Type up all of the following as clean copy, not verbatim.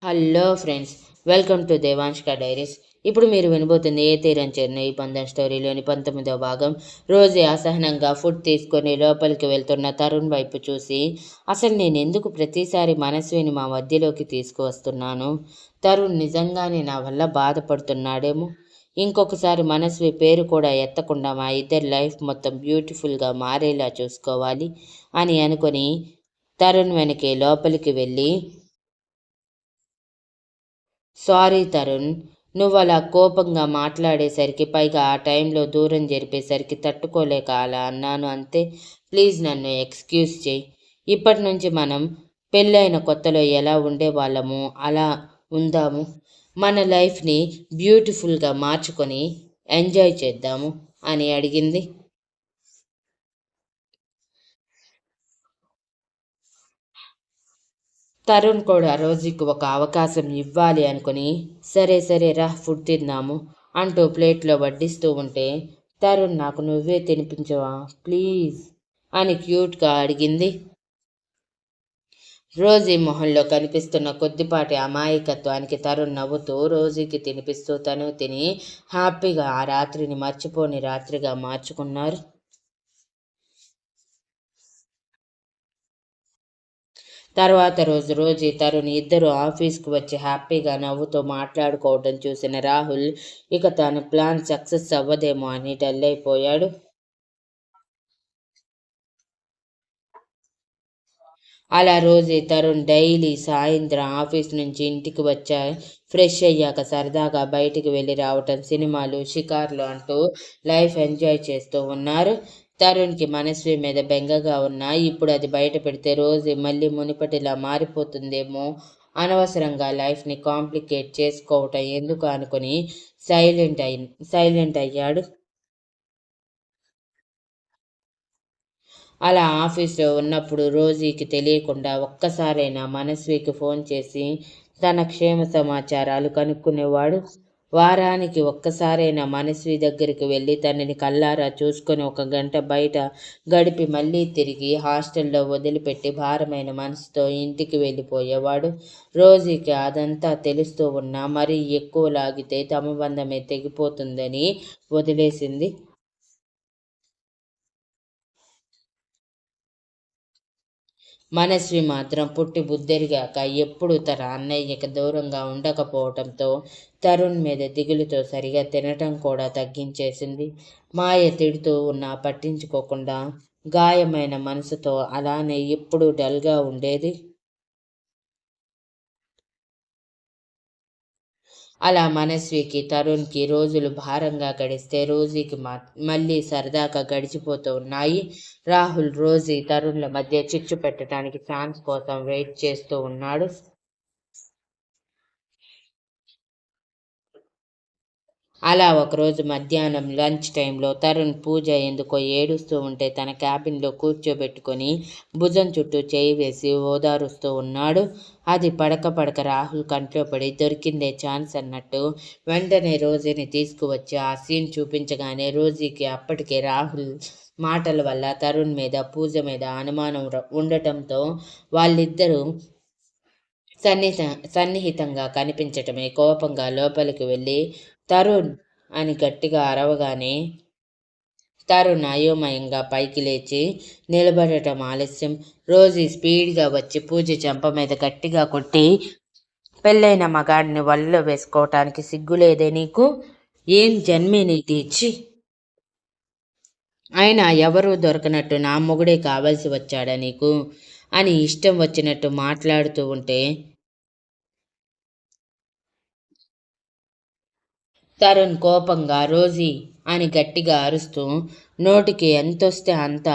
Hello friends, welcome to దేవాంష్క diaries. ఇప్పుడు మీరు వినబోతుంది ఏ తీరం చేరిన ఈ పందెం స్టోరీలోని 19వ భాగం. రోజు అసహనంగా ఫుడ్ తీసుకొని లోపలికి వెళ్తున్న తరుణ్ వైపు చూసి, అసలు నేను ఎందుకు ప్రతిసారి మనస్విని మా మధ్యలోకి తీసుకువస్తున్నాను? తరుణ్ నిజంగానే నా వల్ల బాధపడుతున్నాడేమో. ఇంకొకసారి మనస్వి పేరు కూడా ఎత్తకుండా మా ఇద్దరి లైఫ్ మొత్తం బ్యూటిఫుల్గా మారేలా చూసుకోవాలి అని అనుకొని తరుణ్ వెనకే లోపలికి వెళ్ళి, సారీ తరుణ్, నువ్వు అలా కోపంగా మాట్లాడేసరికి, పైగా ఆ టైంలో దూరం జరిపేసరికి తట్టుకోలేక అలా అన్నాను అంతే. ప్లీజ్ నన్ను ఎక్స్క్యూజ్ చేయి. ఇప్పటి నుంచి మనం పెళ్ళైన కొత్తలో ఎలా ఉండేవాళ్ళము అలా ఉందాము. మన లైఫ్ని బ్యూటిఫుల్గా మార్చుకొని ఎంజాయ్ చేద్దాము అని అడిగింది. తరుణ్ కూడా రోజుకి ఒక అవకాశం ఇవ్వాలి అనుకుని, సరే సరే రా ఫుడ్ తిందాము అంటూ ప్లేట్లో వడ్డిస్తూ ఉంటే, తరుణ్ నాకు నువ్వే తినిపించవా ప్లీజ్ అని క్యూట్గా అడిగింది. రోజీ మొహంలో కనిపిస్తున్న కొద్దిపాటి అమాయకత్వానికి తరుణ్ నవ్వుతూ రోజీకి తినిపిస్తూ తను తిని హ్యాపీగా ఆ రాత్రిని మర్చిపోని రాత్రిగా మార్చుకున్నారు. తర్వాత రోజు రోజీ తరుణ్ ఇద్దరు ఆఫీస్కు వచ్చి హ్యాపీగా నవ్వుతూ మాట్లాడుకోవడం చూసిన రాహుల్ ఇక తన ప్లాన్ సక్సెస్ అవ్వదేమో అని డల్ అయిపోయాడు. అలా రోజీ తరుణ్ డైలీ సాయంత్రం ఆఫీస్ నుంచి ఇంటికి వచ్చా ఫ్రెష్ అయ్యాక సరదాగా బయటికి వెళ్ళి రావటం, సినిమాలు, షికార్లు అంటూ లైఫ్ ఎంజాయ్ చేస్తూ ఉన్నారు. తరుణ్కి మనస్వి మీద బెంగగా ఉన్నా ఇప్పుడు అది బయట పెడితే రోజు మళ్ళీ మునిపటిలా మారిపోతుందేమో, అనవసరంగా లైఫ్ని కాంప్లికేట్ చేసుకోవటం ఎందుకు అనుకుని సైలెంట్ అయ్యాడు. అలా ఆఫీస్లో ఉన్నప్పుడు రోజీకి తెలియకుండా ఒక్కసారైనా మనస్వికి ఫోన్ చేసి తన క్షేమ సమాచారాలు కనుక్కునేవాడు. వారానికి ఒక్కసారైనా మనస్వి దగ్గరికి వెళ్ళి తనని కల్లారా చూసుకొని ఒక గంట బయట గడిపి మళ్ళీ తిరిగి హాస్టల్లో వదిలిపెట్టి భారమైన మనసుతో ఇంటికి వెళ్ళిపోయేవాడు. రోజీకి అదంతా తెలుస్తూ ఉన్నా మరీ ఎక్కువ లాగితే తమ బంధమే తెగిపోతుందని వదిలేసింది. మనస్వి మాత్రం పుట్టి బుద్ధెరిగాక ఎప్పుడూ తన అన్నయ్యకి దూరంగా ఉండకపోవటంతో తరుణ్ మీద దిగులుతో సరిగా తినటం కూడా తగ్గించేసింది. మాయ తిడుతూ ఉన్నా పట్టించుకోకుండా గాయమైన మనసుతో అలానే ఎప్పుడూ డల్గా ఉండేది. అలా మనస్వికి తరుణ్కి రోజులు భారంగా గడిస్తే రోజీకి మళ్ళీ సరదాగా గడిచిపోతూ ఉన్నాయి. రాహుల్ రోజీ తరుణ్ల మధ్య చిచ్చు పెట్టడానికి ఛాన్స్ కోసం వెయిట్ చేస్తూ ఉన్నాడు. అలా ఒకరోజు మధ్యాహ్నం లంచ్ టైంలో తరుణ్ పూజ ఎందుకో ఏడుస్తూ ఉంటే తన క్యాబిన్లో కూర్చోబెట్టుకొని భుజం చుట్టూ చేయి వేసి ఓదారుస్తూ ఉన్నాడు. అది పడక పడక రాహుల్ కంట్లో పడి దొరికిందే ఛాన్స్ అన్నట్టు వెంటనే రోజీని తీసుకువచ్చి ఆ సీన్ చూపించగానే రోజీకి అప్పటికే రాహుల్ మాటల వల్ల తరుణ్ మీద పూజ మీద అనుమానం ఉండటంతో వాళ్ళిద్దరూ సన్నిహితంగా కనిపించటమే కోపంగా లోపలికి వెళ్ళి తరుణ్ అని గట్టిగా అరవగానే తరుణ్ అయోమయంగా పైకి లేచి నిలబడటం ఆలస్యం. రోజీ స్పీడ్గా వచ్చి పూజ చెంప మీద గట్టిగా కొట్టి, పెళ్ళైన మగాడిని వల్లో వేసుకోవటానికి సిగ్గులేదే నీకు? ఏం జన్మే నీది ఇచ్చి, అయినా ఎవరూ దొరకనట్టు నా మొగుడే కావలసి వచ్చాడా నీకు అని ఇష్టం వచ్చినట్టు మాట్లాడుతూ ఉంటే తరుణ్ కోపంగా రోజీ అని గట్టిగా అరుస్తూ, నోటికి ఎంతొస్తే అంత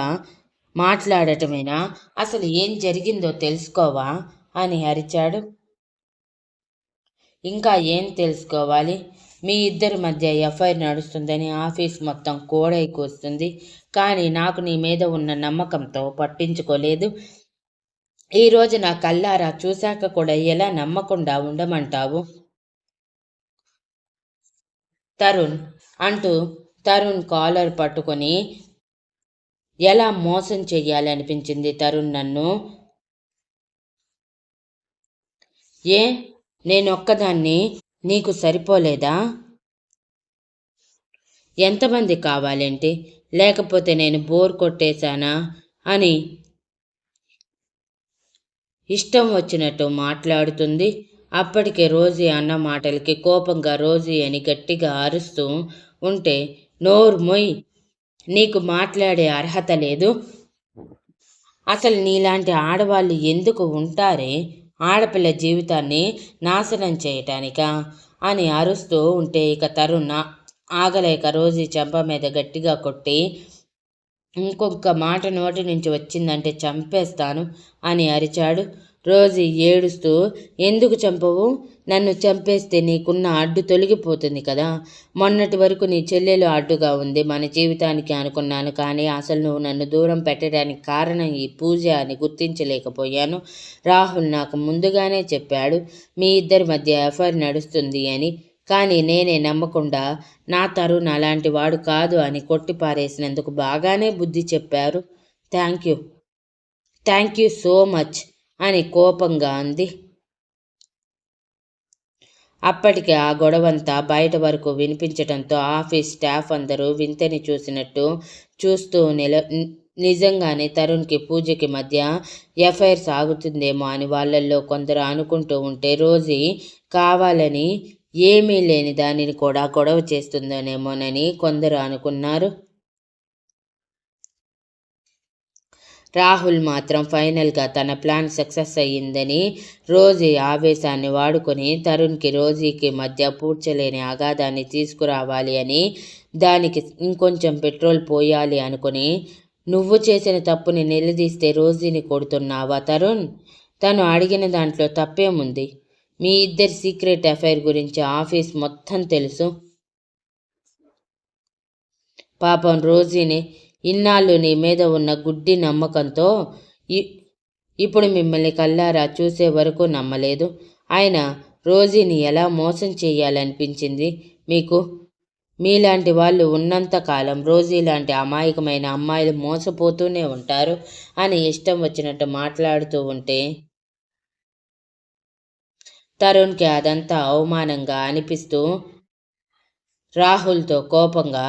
మాట్లాడటమేనా? అసలు ఏం జరిగిందో తెలుసుకోవా అని అరిచాడు. ఇంకా ఏం తెలుసుకోవాలి? మీ ఇద్దరి మధ్య ఎఫ్ఐఆర్ నడుస్తుందని ఆఫీస్ మొత్తం కోడై కూస్తుంది. కానీ నాకు నీ మీద ఉన్న నమ్మకంతో పట్టించుకోలేదు. ఈరోజు నా కల్లారా చూశాక కూడా ఎలా నమ్మకుండా ఉండమంటావు తరుణ్ అంటూ తరుణ్ కాలర్ పట్టుకొని, ఎలా మోసం చెయ్యాలి అనిపించింది తరుణ్ నన్ను? ఏ నేనొక్కదాన్ని నీకు సరిపోలేదా? ఎంతమంది కావాలేంటి? లేకపోతే నేను బోర్ కొట్టేశానా అని ఇష్టం వచ్చినట్టు మాట్లాడుతుంది. అప్పటికే రోజీ అన్న మాటలకి కోపంగా రోజీ అని గట్టిగా అరుస్తూ ఉంటే, నోరు మొయ్, నీకు మాట్లాడే అర్హత లేదు. అసలు నీలాంటి ఆడవాళ్ళు ఎందుకు ఉంటారే? ఆడపిల్ల జీవితాన్ని నాశనం చేయటానికా అని అరుస్తూ ఉంటే ఇక తరుణ్ ఆగలేక రోజీ చెంప మీద గట్టిగా కొట్టి, ఇంకొక మాట నోటి నుంచి వచ్చిందంటే చంపేస్తాను అని అరిచాడు. రోజీ ఏడుస్తూ, ఎందుకు చంపవు? నన్ను చంపేస్తే నీకున్న అడ్డు తొలగిపోతుంది కదా. మొన్నటి వరకు నీ చెల్లెలు అడ్డుగా ఉంది మన జీవితానికి అనుకున్నాను, కానీ అసలు నువ్వు నన్ను దూరం పెట్టడానికి కారణం ఈ పూజ అని గుర్తించలేకపోయాను. రాహుల్ నాకు ముందుగానే చెప్పాడు మీ ఇద్దరి మధ్య ఎఫ్ఐఆర్ నడుస్తుంది అని, కానీ నేనే నమ్మకుండా నా తరుణ్ అలాంటి వాడు కాదు అని కొట్టిపారేసినందుకు బాగానే బుద్ధి చెప్పారు. థ్యాంక్ యూ సో మచ్ అని కోపంగా అంది. అప్పటికే ఆ గొడవంతా బయట వరకు వినిపించడంతో ఆఫీస్ స్టాఫ్ అందరూ వింతని చూసినట్టు చూస్తూ నిజంగానే తరుణ్కి పూజకి మధ్య ఎఫ్ఐఆర్ సాగుతుందేమో అని వాళ్ళల్లో కొందరు అనుకుంటూ ఉంటే, రోజీ కావాలని ఏమీ లేని దానిని కూడా గొడవ చేస్తుందనేమోనని కొందరు అనుకున్నారు. రాహుల్ మాత్రం ఫైనల్గా తన ప్లాన్ సక్సెస్ అయ్యిందని రోజీ ఆవేశాన్ని వాడుకొని తరుణ్కి రోజీకి మధ్య పూడ్చలేని అగాధాన్ని తీసుకురావాలి అని, దానికి ఇంకొంచెం పెట్రోల్ పోయాలి అనుకుని, నువ్వు చేసిన తప్పుని నిలదీస్తే రోజీని కొడుతున్నావా తరుణ్? తను అడిగిన దాంట్లో తప్పేముంది? మీ ఇద్దరి సీక్రెట్ అఫైర్ గురించి ఆఫీస్ మొత్తం తెలుసు. పాపం రోజీని ఇన్నాళ్ళు నీ మీద ఉన్న గుడ్డి నమ్మకంతో ఇప్పుడు మిమ్మల్ని కల్లారా చూసే వరకు నమ్మలేదు. ఆయన రోజీని ఎలా మోసం చేయాలనిపించింది మీకు? మీలాంటి వాళ్ళు ఉన్నంతకాలం రోజీ లాంటి అమాయకమైన అమ్మాయిలు మోసపోతూనే ఉంటారు అని ఇష్టం వచ్చినట్టు మాట్లాడుతూ ఉంటే తరుణ్కి అదంతా అవమానంగా అనిపిస్తూ రాహుల్తో కోపంగా,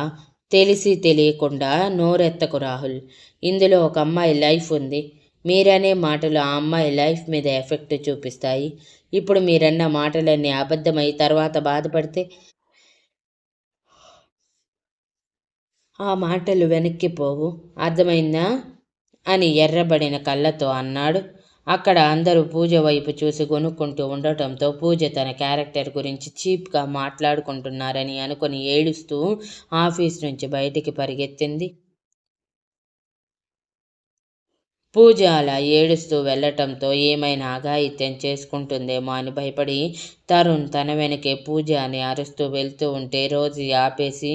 తెలిసి తెలియకుండా నోరెత్తకు రాహుల్, ఇందులో ఒక అమ్మాయి లైఫ్ ఉంది. మీరనే మాటలు ఆ అమ్మాయి లైఫ్ మీద ఎఫెక్ట్ చూపిస్తాయి. ఇప్పుడు మీరన్న మాటలన్నీ అబద్ధమై తర్వాత బాధపడితే ఆ మాటలు వెనక్కిపోవు, అర్థమైందా అని ఎర్రబడిన కళ్ళతో అన్నాడు. అక్కడ అందరూ పూజ వైపు చూసి కొనుక్కుంటూ ఉండటంతో పూజ తన క్యారెక్టర్ గురించి చీప్గా మాట్లాడుకుంటున్నారని అనుకుని ఏడుస్తూ ఆఫీస్ నుంచి బయటికి పరిగెత్తింది. పూజ అలా ఏడుస్తూ వెళ్ళటంతో ఏమైనా అఘాయిత్యం చేసుకుంటుందేమో అని భయపడి తరుణ్ తన వెనకే పూజ అని అరుస్తూ వెళ్తూ ఉంటే రోజీ ఆపేసి,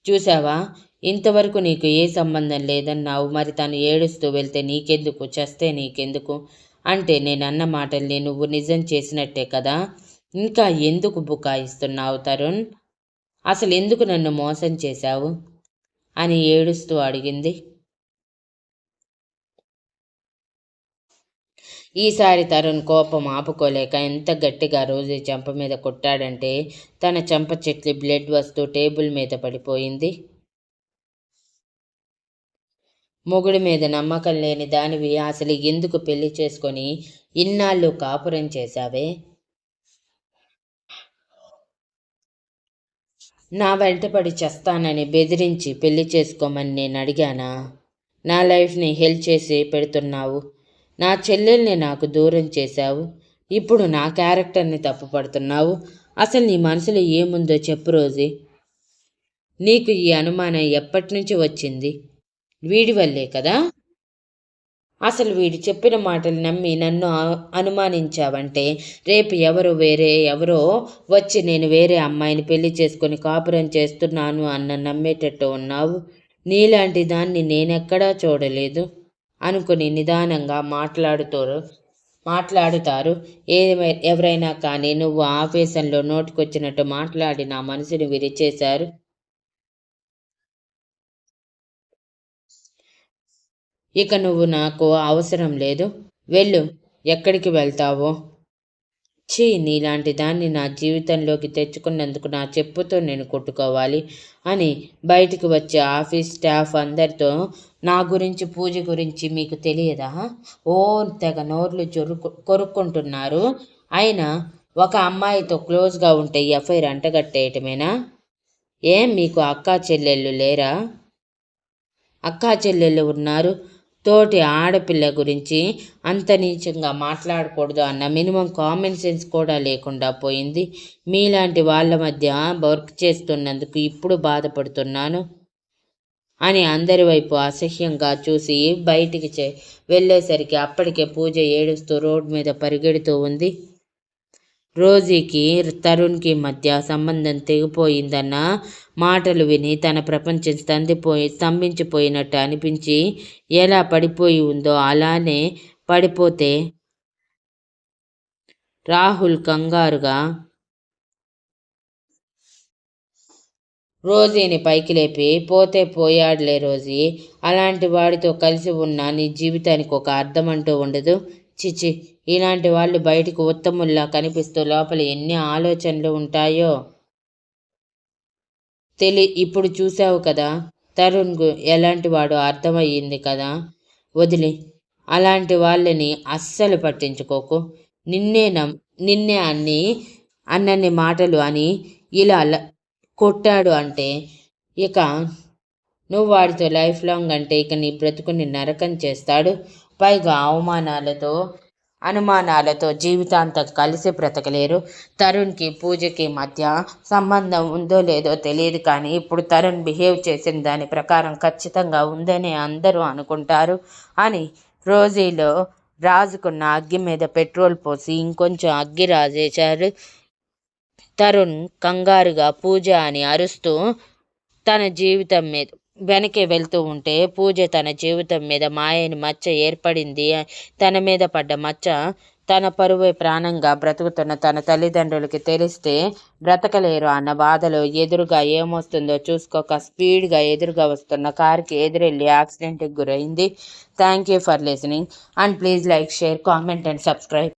చూసావా, ఇంతవరకు నీకు ఏ సంబంధం లేదన్నావు, మరి తను ఏడుస్తూ వెళ్తే నీకెందుకు, చస్తే నీకెందుకు? అంటే నేనన్న మాటల్ని నువ్వు నిజం చేసినట్టే కదా. ఇంకా ఎందుకు బుకాయిస్తున్నావు తరుణ్? అసలు ఎందుకు నన్ను మోసం చేశావు అని ఏడుస్తూ అడిగింది. ఈసారి తరుణ్ కోపం ఆపుకోలేక ఎంత గట్టిగా రోజీ చెంప మీద కొట్టాడంటే తన చెంప చెట్లి బ్లడ్ వస్తూ టేబుల్ మీద పడిపోయింది. మొగుడి మీద నమ్మకం లేని దానివి అసలు ఎందుకు పెళ్లి చేసుకొని ఇన్నాళ్ళు కాపురం చేశావే? నా వెంటపడి చేస్తానని బెదిరించి పెళ్లి చేసుకోమని నేను అడిగానా? నా లైఫ్ని హెల్ప్ చేసి పెడుతున్నావు. నా చెల్లెల్ని నాకు దూరం చేశావు. ఇప్పుడు నా క్యారెక్టర్ని తప్పుపడుతున్నావు. అసలు నీ మనసులో ఏముందో చెప్పు రోజీ. నీకు ఈ అనుమానం ఎప్పటి నుంచి వచ్చింది? వీడి వల్లే కదా. అసలు వీడు చెప్పిన మాటలు నమ్మి నన్ను అనుమానించావంటే రేపు ఎవరో వచ్చి నేను వేరే అమ్మాయిని పెళ్లి చేసుకొని కాపురం చేస్తున్నాను అన్న నమ్మేటట్టు ఉన్నావు. నీలాంటి దాన్ని నేనెక్కడా చూడలేదు అనుకుని నిదానంగా మాట్లాడుతారు ఎవరైనా, కానీ నువ్వు ఆవేశంలో నోటికొచ్చినట్టు మాట్లాడి నా మనసుని విరిచేశారు. ఇక నువ్వు నాకు అవసరం లేదు. వెళ్ళు, ఎక్కడికి వెళ్తావో. ఛీ, నీలాంటి దాన్ని నా జీవితంలోకి తెచ్చుకున్నందుకు నా చెప్పుతో నేను కొట్టుకోవాలి అని బయటికి వచ్చే ఆఫీస్ స్టాఫ్ అందరితో నా గురించి పూజ గురించి మీకు తెలియదా? ఓ తెగ నోర్లు కొరుక్కుంటున్నారు. అయినా ఒక అమ్మాయితో క్లోజ్గా ఉంటే ఎఫ్ఐఆర్ అంటగట్టేయటమేనా? ఏం మీకు అక్కా చెల్లెళ్ళు లేరా? అక్కా చెల్లెళ్ళు ఉన్నారు. తోటి ఆడపిల్ల గురించి అంత నీచంగా మాట్లాడకూడదు అన్న మినిమం కామన్ సెన్స్ కూడా లేకుండా పోయింది. మీలాంటి వాళ్ళ మధ్య వర్క్ చేస్తున్నందుకు ఇప్పుడు బాధపడుతున్నాను అని అందరి వైపు అసహ్యంగా చూసి బయటికి వెళ్ళేసరికి అప్పటికే పూజ ఏడుస్తూ రోడ్డు మీద పరిగెడుతూ ఉంది. రోజీకి తరుణ్కి మధ్య సంబంధం తెగిపోయిందన్న మాటలు విని తన ప్రపంచం స్తంభించిపోయినట్టు అనిపించి ఎలా పడిపోయి ఉందో అలానే పడిపోతే రాహుల్ కంగారుగా రోజీని పైకి లేపి, పోతే పోయాడులే రోజీ, అలాంటి వాడితో కలిసి ఉన్న నీ జీవితానికి ఒక అర్థం అంటూ ఉండదు. చిచి, ఇలాంటి వాళ్ళు బయటికి ఉత్తముల్లా కనిపిస్తూ లోపల ఎన్ని ఆలోచనలు ఉంటాయో ఇప్పుడు చూసావు కదా. తరుణ్ ఎలాంటి వాడు అర్థమయ్యింది కదా. వదిలి, అలాంటి వాళ్ళని అస్సలు పట్టించుకోకు. నిన్నే అన్నన్ని మాటలు అని ఇలా కొట్టాడు అంటే ఇక నువ్వు వాడితో లైఫ్ లాంగ్ అంటే ఇక నీ బ్రతుకుని నరకం చేస్తాడు. పైగా అనుమానాలతో జీవితాంతం కలిసి బ్రతకలేరు. తరుణ్కి పూజకి మధ్య సంబంధం ఉందో లేదో తెలియదు, కానీ ఇప్పుడు తరుణ్ బిహేవ్ చేసిన దాని ప్రకారం ఖచ్చితంగా ఉందని అందరూ అనుకుంటారు అని రోజీలో రాజుకున్న అగ్గి మీద పెట్రోల్ పోసి ఇంకొంచెం అగ్గి రాజేశారు. తరుణ్ కంగారుగా పూజ అని అరుస్తూ తన జీవితం మీద వెనక్కి వెళ్తూ ఉంటే పూజ తన జీవితం మీద మాయని మచ్చ ఏర్పడింది. తన మీద పడ్డ మచ్చ తన పరువే ప్రాణంగా బ్రతుకుతున్న తన తల్లిదండ్రులకి తెలిస్తే బ్రతకలేరు అన్న బాధలో ఎదురుగా ఏమొస్తుందో చూసుకోక స్పీడ్గా ఎదురుగా వస్తున్న కారుకి ఎదురెళ్ళి యాక్సిడెంట్కి గురైంది. Thank you for listening and please like, share, comment and subscribe.